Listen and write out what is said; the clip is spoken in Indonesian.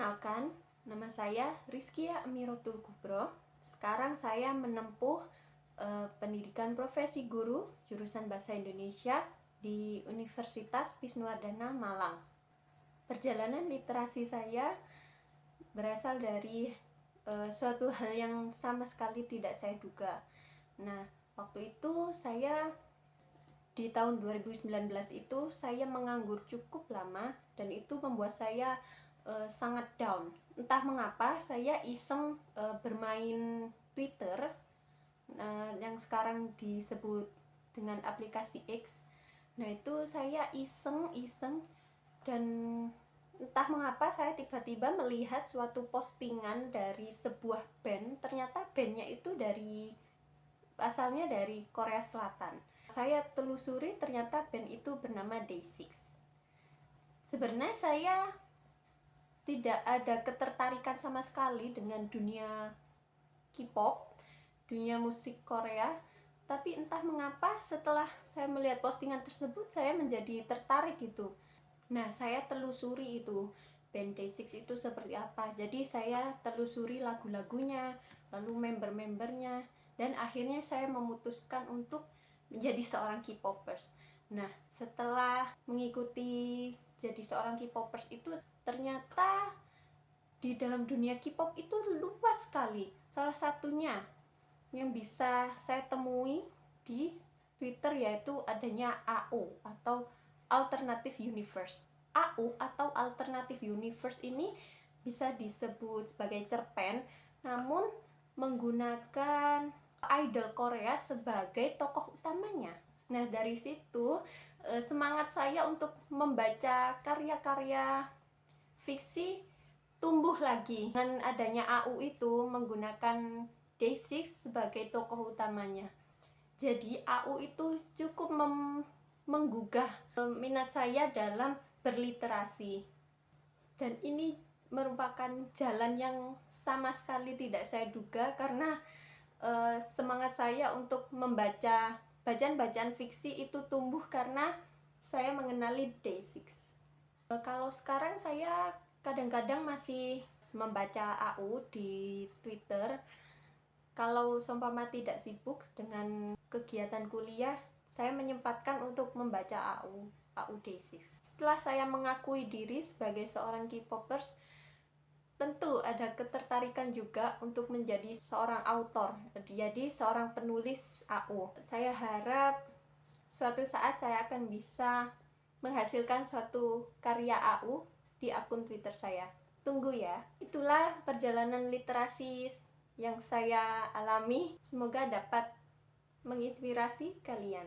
Perkenalkan, nama saya Rizkia Amirotul Kubro. Sekarang saya menempuh pendidikan profesi guru jurusan Bahasa Indonesia di Universitas Wisnuwardana Malang. Perjalanan literasi saya berasal dari suatu hal yang sama sekali tidak saya duga. Nah, waktu itu saya di tahun 2019 itu saya menganggur cukup lama dan itu membuat saya sangat down. Entah mengapa saya iseng bermain Twitter yang sekarang disebut dengan aplikasi X. Nah, itu saya iseng dan entah mengapa saya tiba-tiba melihat suatu postingan dari sebuah band. Ternyata bandnya itu asalnya dari Korea Selatan. Saya telusuri, ternyata band itu bernama Day6. Sebenarnya saya tidak ada ketertarikan sama sekali dengan dunia K-pop, dunia musik Korea, tapi entah mengapa setelah saya melihat postingan tersebut saya menjadi tertarik gitu. Nah, saya telusuri itu band Day6 itu seperti apa. Jadi saya telusuri lagu-lagunya, lalu member-membernya, dan akhirnya saya memutuskan untuk menjadi seorang K-popers. Nah, setelah mengikuti jadi seorang K-popers itu, ternyata di dalam dunia K-pop itu luas sekali. Salah satunya yang bisa saya temui di Twitter yaitu adanya AO atau Alternative Universe. AO atau Alternative Universe ini bisa disebut sebagai cerpen, namun menggunakan idol Korea sebagai tokoh utamanya. Nah, dari situ semangat saya untuk membaca karya-karya fiksi tumbuh lagi. Dengan adanya AU itu menggunakan Day6 sebagai tokoh utamanya. Jadi AU itu cukup menggugah minat saya dalam berliterasi. Dan ini merupakan jalan yang sama sekali tidak saya duga karena semangat saya untuk membaca bacaan-bacaan fiksi itu tumbuh karena saya mengenali Day6. Kalau sekarang saya kadang-kadang masih membaca AU di Twitter. Kalau seumpama tidak sibuk dengan kegiatan kuliah, saya menyempatkan untuk membaca AU Day6. Setelah saya mengakui diri sebagai seorang K-popers, tentu ada ketertarikan juga untuk menjadi seorang autor, jadi seorang penulis AU. Saya harap suatu saat saya akan bisa menghasilkan suatu karya AU di akun Twitter saya. Tunggu ya. Itulah perjalanan literasi yang saya alami. Semoga dapat menginspirasi kalian.